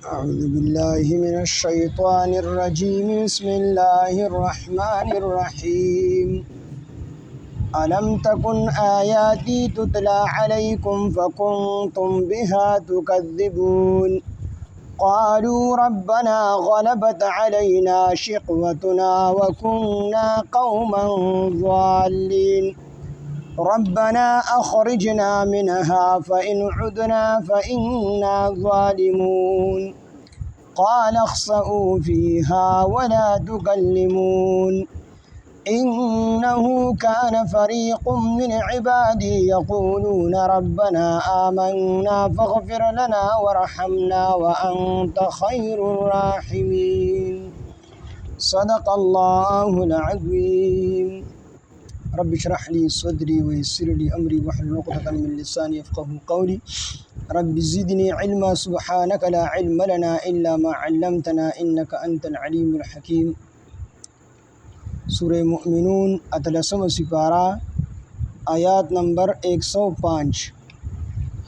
أعوذ بالله من الشيطان الرجيم بسم الله الرحمن الرحيم ألم تكن آياتي تتلى عليكم فكنتم بها تكذبون قالوا ربنا غلبت علينا شقوتنا وكنا قوما ضالين ربنا أخرجنا منها فإن عدنا فإنا ظالمون قال اخسئوا فيها ولا تكلمون إنه كان فريق من عبادي يقولون ربنا آمنا فاغفر لنا وارحمنا وأنت خير الراحمين صدق الله العظيم رب اشرح لي صدري ويسر لي أمري واحلل عقدة من لساني يفقهوا قولي رب زدني علما سبحانك لا علم لنا إلا ما علمتنا إنك أنت العليم الحكيم سورہ مؤمنون اتلسم سپارہ آیات نمبر 105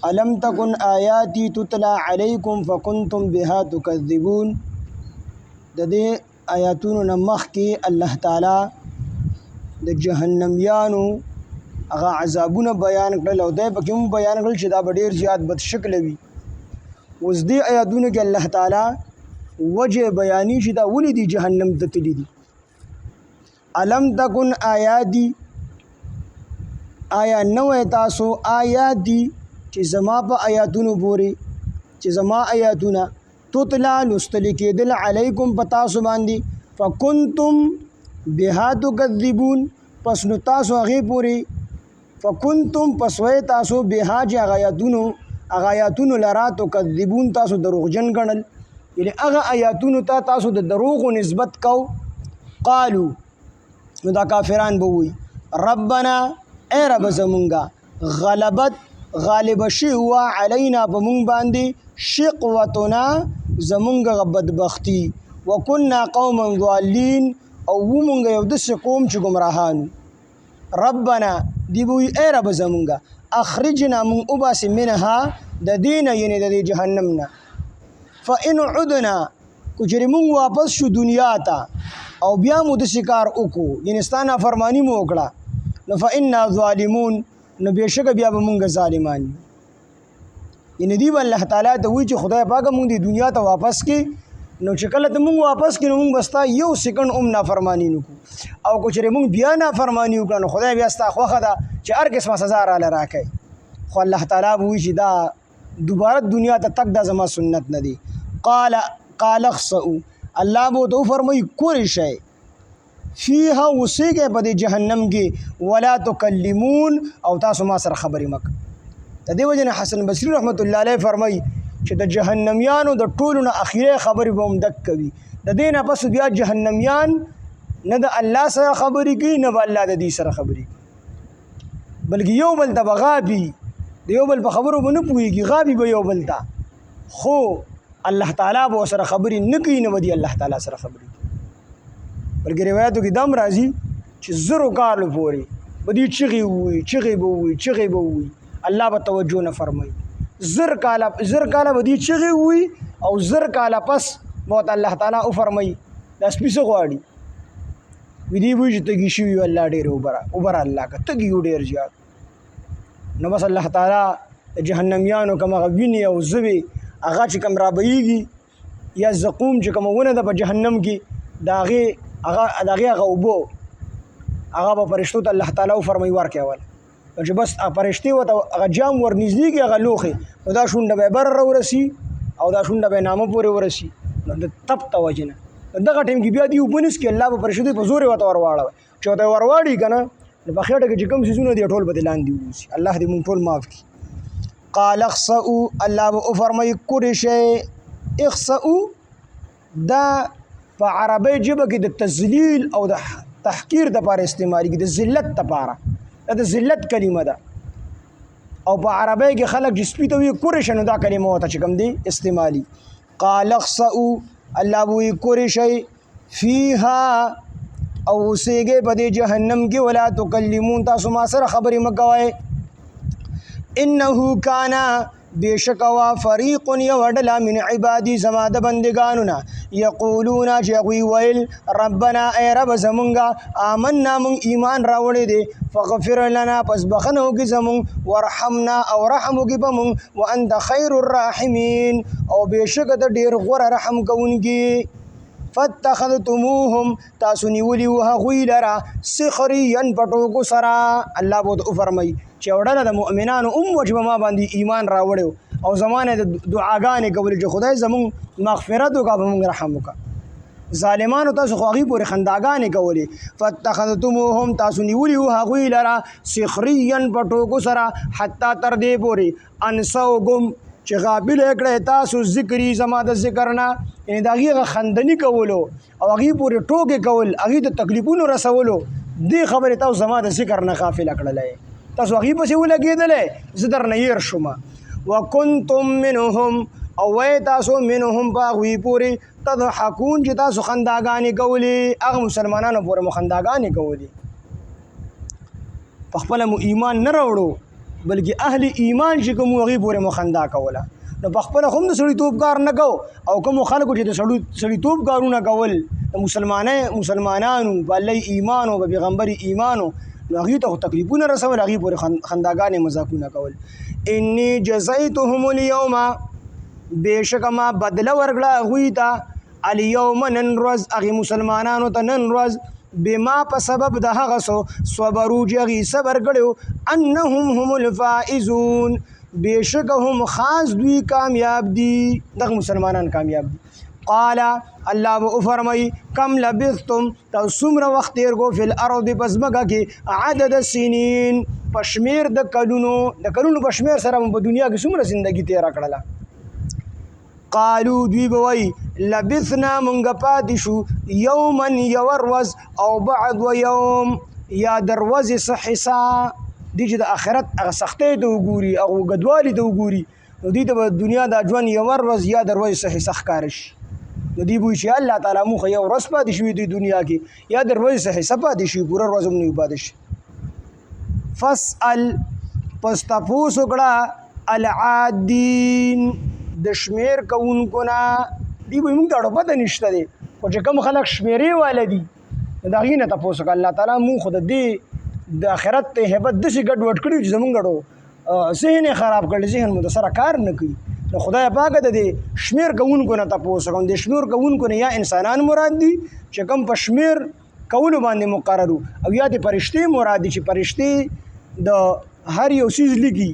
علم تکن آیاتی تتلا علیکم فکنتم بها تکذبون ددے آیاتون نمخ کی اللہ تعالی د جهنميانو هغه عذابونه بیان کړل او دای په کوم بیان کړل چې دا ډیر زیات بد شکل وي اوس دې آیاتونه کې الله تعالی وجه بیانی چې دا ولې دی جهنم ته تللی دي علم تکن آیاتی آیا نو تاسو آیات دي چې زما په آیاتونو پورې چې زما آیاتونه تطلع لستل کېدل علیکم پتا سو باندې فکنتم بها تکذبون پس نو تاسو هغه پوری فکنتم پسوی تاسو بها چې آیاتونو لرا تکذبون تاسو دروغجن ګڼل یعنی هغه آیاتونو ته تاسو د دروغ نسبت کو قالو نو دا کافران به وي ربنا اے رب زمونږه غالب شوا علینا په مونږ باندې شقوتنا زمونږه بدبختی وکنا قوما ضالین او ومونږ یو داسې قوم چې ګمراهانو ربنا دی بوی اے رب زمونږه اخرجنا من اباس منها د دین یعنی د جهنم نه فإن عدنا کچری مونږ واپس شو دنیا ته او بیا مو د شکار وکړو یعنی ستانه فرمانی مو وکړه نو فإنا ظالمون نو بشک بیا به مونږ ظالمان یعنی دی الله تعالی ته وی چې خدای پاک مونږ د دنیا ته واپس کی نو چې کله ته مونږ واپس کړو مونږ بستا یو سکند نافرمانی نکو او کچره مونږ بیا نافرمانی وکړو نو خدای بیا ستا خوخه ده چې هر قسمه سزا را لراکې خو الله تعالی وی چې دا دوباره دنیا ته تک د زما سنت نه دی قال اخسئوا الله بو تو فرمای کور شي فيها وسیګه په جهنم کې ولا تکلمون او تاسو ما سره خبرې مک د دې وجنه حسن بصری رحمت الله علیه فرمای چې د جهنميانو د ټولو نه اخیره خبرې به هم دک کوي د دې نه پس بیا جهنميان نه د الله سره خبرې کوي نه به الله د دې سره خبرې کوي بلکې یو بل ته غابي د یو بل په خبرو به نه پوهېږي غابي به یو بل ته خو الله تعالی به سره خبرې نه کوي نه به دی الله تعالی سره خبرې کوي بلکې روایتو کې دم راځي چې زرو کالو پورې به دې چغې به وي الله به توجه نه فرمایي زر کاله بدی چغې وي او زر کاله پس موت الله تعالی او فرمایي دا سپیڅ غواړي ودی وی چې تګي شي الله ډېر اوبر الله کا تګي ډېر زیات نو بس الله تعالی جهنميانو کما غویني او زوی هغه چې کم رابېږي یا زقوم چې کوم ونه د جهنم کې داغه غوبو هغه په فرشتو ته الله تعالی فرمایي ورکول چې بس پرشتي وته هغه جام ورنږدې کې هغه لوخي دا شونډه به بر ورسي او دا شونډه به نامه پورې ورسي نو د تپ توجنه دغه ټیم کې بیا دی وبنس کې الله په پرشتي په زور وته ورواړه چې وته ورواړي کنه نو په خېټه کې کوم سيزونه دی ټول بدلان دی وسی الله دې مونږ ټول معاف کړي قال اخسئوا الله به فرمای کړي شي اخسئوا دا په عربی ژبه کې د تذلیل او د تحقیر د لپاره استعمالي کې د ذلت لپاره دا ذلت کلمه ده او په عربی کې خلک جسپی ته وی کورشنو دا کلمه وته چې کوم دی استعمالي قال اخسئوا الله وی کورشي فيها او سیګه په جهنم کې ولا تکلمون تاسو ما سره خبرې مکوئ انه کان بشکوا فریق یوډلا من عبادی زما د بندگانونا یقولون جغوی ویل ربنا ای رب زمونگا آمنا من ایمان راوړی دی فغفر لنا پس بخنو کی زمون ورحمنا او رحمو کی بمون وانت خیر الراحمین او بشک د ډیر غوره رحم کوونکی فاتخذتموهم تاسو نیولی هغوی لرا سخریا پټوکو سرا. الله بہت فرمای چې وړاندې د مؤمنانو وجب ما باندې ایمان راوړو او زمانه د دعاګانې کولې چې خدای زمون مغفرت وکړي به موږ رحم وکړي. ظالمانو تاسو خو هغوی پورې خنداګانې کولې. فاتخذتموهم تاسو نیولي وو هغوی لره سخریا په ټوکو سره حتی تر دې پورې انسوکم چې غافل یې کړی تاسو ذکري زما د ذکر نه، یعنې د هغې هغه خندني کولو او هغې پورې ټوکې کول، هغې ته تکلیفونو رسولو، دې خبرې تاسو زما د ذکر نه غافله کړلی، تاسو هغې پسې ولګېدلی، زه درنه هېر شوم. وکنتم منهم او وی تاسو منهم په هغوی پورې تضحکون چې تاسو خنداګانې کولې، هغه مسلمانانو پورې مو خنداګانې کولې. پخپله مو ایمان نه راوړو بلکې اهل ایمان چې کوم هغې پورې مو خندا کوله. نو پخپله خو هم د سړیتوب کار نه کو، او کومو خلکو چې د سړیتوب کارونه کول د مسلمانانو په الله ایمان او په پیغمبر ایمان و، نو هغې ته خو تکلیفونه رسول، هغې پورې خنداګانې مذاقونه کول. انی جزیتهم الیوم بېشکه ما بدله ورکړه هغوی ته الیوم نن ورځ، هغې مسلمانانو ته نن ورځ بما په سبب د هغه څه صبرو چې هغې صبر کړی انهم هم الفائزون بېشکه هم خاص دوی کامیاب دي، دغه مسلمانان کامیاب دي. قال الله به وفرمایي کم لبثتم تاسو څومره وخت تېر کو فی الارض په ځمکه کې عدد سنین په شمېر د کلونو په شمېر سره مو په دنیا کې څومره زندګي تېره کړله. قالو دوی به وایي لبثنا مونږ پاتې شو یوما یوه ورځ او بعد و یوم یا د ورځې څه حصه، دوی چې د آخرت هغه سختۍ ته وګوري او اوږدوالي ته وګوري، نو دوی ته به دنیا دا ژوند یوه ورځ یا د ورځې څه حصه ښکاره شي. نو دوی به وایي چې الله تعالی موږ خو یو ورځ پاتې شوي دوی دنیا کې، یا د ورځې څه حصه پاتې شي، پوره ورځ هم نه وي پاتې شي. فاسأل پس تپوس وکړه العادین د شمیر کوونکو نه، دوی به موږ ته اړه پته نشته دی، خو چې کوم خلک شمیرې واله دي نو د هغې نه تپوس وکړه. الله تعالی موږ خو د دې د آخرت ته هیبت داسې ګډوډ کړي چې زمونږ ذهن یې خراب کړی، ذهن مو د سره کار نه کوي. نو خدای پاکه د دې شمیر کوونکو نه تپوس وکړم. د شمیر کوونکو نه یا انسانان مراد دي چې کوم په شمیر کولو باندې مقرر وو، او یا د فرشتې مراد دي چې فرشتې د هر یو څیز لیکي،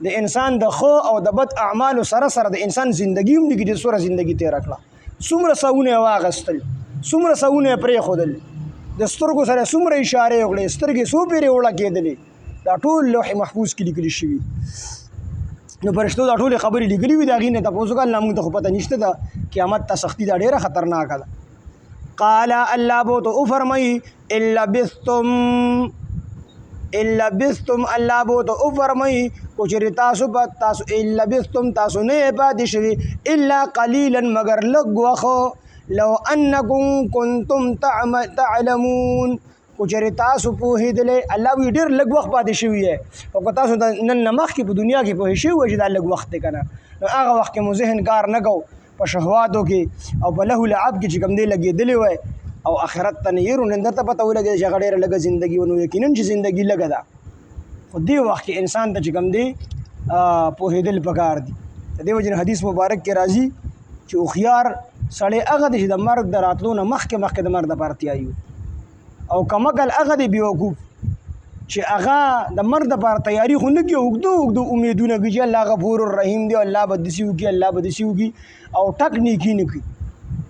د انسان د ښه او د بد اعمالو سره سره د انسان زندګي هم لیکي چې څومره زندګي تېره کړه، څومره سوونه یې واخیستل، څومره سوونه یې پرېښودل، د سترګو سره څومره اشارې وکړې، سترګې څو پېرې وړه کېدلې، دا ټول لوح محفوظ کې لیکلي شوي. نو فرشتو دا ټولې خبرې لیکلي وي، د هغې نه تپوس وکړه. الله موږ ته خو پته نشته ده، قیامت ته سختي دا ډېره خطرناکه ده. قال الله به ورته وفرمایي ان لبثتم الله به ورته وفرمایي کو چېرې تاسو ان لبثتم تاسو نه یې پاتې شوي الا قلیلا مګر لږ وخت، لو انکم کنتم تعلمون کو چېرې تاسو پوهېدلی، الله وایي ډېر لږ وخت پاتې شوي یې، او که تاسو نن نه مخکې په دنیا کې پوهې شوي وای چې دا لږ وخت دی که نه، نو هغه وخت کې مو ذهن کار نه کو په شهواتو کې او په لهو لعب کې چې کوم دی لګېدلی وای، او آخرت ته نه یېرو، نن درته پته ولګېده چې هغه ډېره لږه زندګي و. نو یقینا چې زندګي لږه ده، خو دې وخت کې انسان ته چې کوم دی پوهېدل پکار دي. د دې وجې نه حدیث مبارک کې راځي چې هوښیار سړی هغه دی چې د مرګ د راتلو نه مخکې د مرګ دپاره تیاري وي، او کمقل هغه دی بېوقوف چې هغه د مرګ دپاره تیاري خو نه کوي، اوږده امیدونه کوي چې الله غفور الرحیم دی، الله به داسې وکړي، الله به داسې وکړي، او ټک نیکي نه کوي،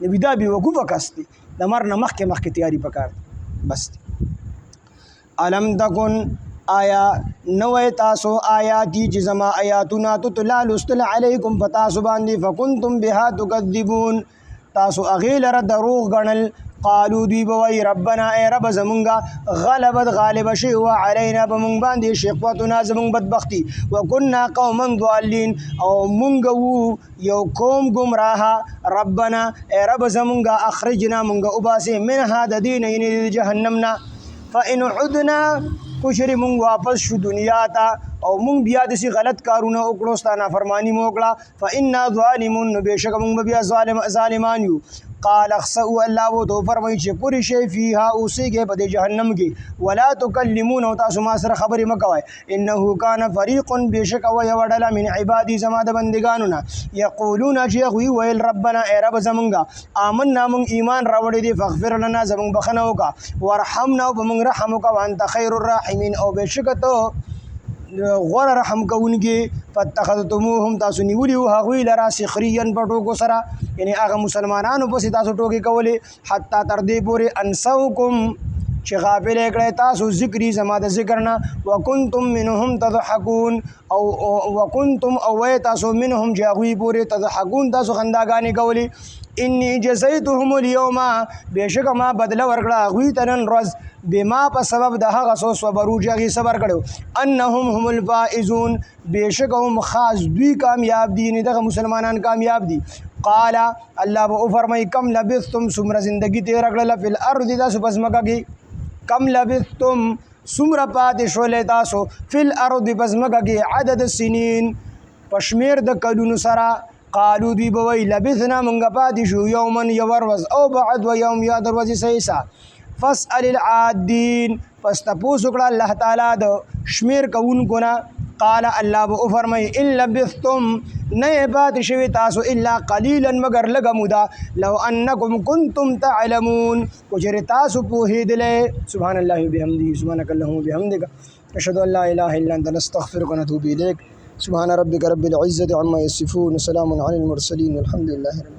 نو دا بېوقوفه کس دی، د مرګ نه مخکې تیاري پکار دی. بس الم تکن آیا نوی تاسو آیاتی چې زما آیاتونه تتلا لوستل علیکم په تاسو باندې فکنتم بها تکذبون تاسو هغې لره دروغ ګڼل. قالو دوی به وایي ربنا ای رب زمونږه غلبت غالبه شوې وه علینا په مونږ باندې شقوتنا زمونږ بدبختي وکنا قوما ضالین او مونږ وو یو قوم ګمراهه. ربنا ای رب زمونږه اخرجنا مونږ وباسې منها د دې نه یعنې د جهنم نه. فإن عدنا کچرې مونږ واپس شو دنیا ته او مونږ بیا داسې غلط کارونه وکړو ستا نافرماني مو وکړه فإنا ظالمون نو بېشکه مونږ به بیا ظالمان یو قال اخسئوا الله و تو فرمایي چې پوری شی فیها اوسېږئ په دې جهنم کې ولا تکلمون او تاسو ما سره خبرې مه کوئ انه کان فریق بېشکه وه یوه ډله من عبادي زما د بندګانو نه یقولون چې هغوی ویل ربنا ای رب زمونږه آمنا مونږ ایمان راوړی دی فاغفر لنا زمونږ بخښنه وکړه وارحمنا او په مونږ رحم وکړه وانت خیر الراحمین او بېشکه ته غوره رحم کوونکې فاتخذتموهم تاسو نیولي وو هغوی لره سخریا په ټوکو سره یعنې هغه مسلمانانو پسې تاسو ټوکې کولې حتی تر دې پورې انسوکم چې غافل یې کړی تاسو ذکري زما د ذکر نه وکنتم منهم تضحکون او وکنتم او وی تاسو منهم چې هغوی پورې تضحکون تاسو خنداګانې کولې انی جزیتهم اليوم بېشکه ما بدله ورکړه هغوی ته نن ورځ بما په سبب د هغه څه صبرو چې هغې صبر کړی انهم هم الفائزون بېشکه هم خاص دوی کامیاب دي یعنې دغه مسلمانان کامیاب دي قال الله به وفرمایي کم لبثتم څومره زندګي تېره کړله فی الارض تاسو په ځمکه کې کم لبثتم څومره پاتې شولې تاسو فی الارض په ځمکه کې عدد السنین په شمېر د کلونو سره قالو دوی به وایي لبثنا مونږ پاتې شو یوما یوه ورځ او بعد و یوم یا د ورځې څه حصه فاسأل العادین پس تپوس وکړه الله تعالی د شمېر کوونکو نه قال الله به وفرمایي ان لبثتم نه یې پاتې شوي تاسو الا قلیلا مګر لږه موده لو انکم کنتم تعلمون کو چېرې تاسو پوهېدلی سبحان الله وبحمده سبحانک اللهم وبحمدک اشهد ان لا اله الا انت نستغفرك ونتوب اليك سبحان ربك رب العزة عما يصفون وسلام على المرسلين والحمد لله رب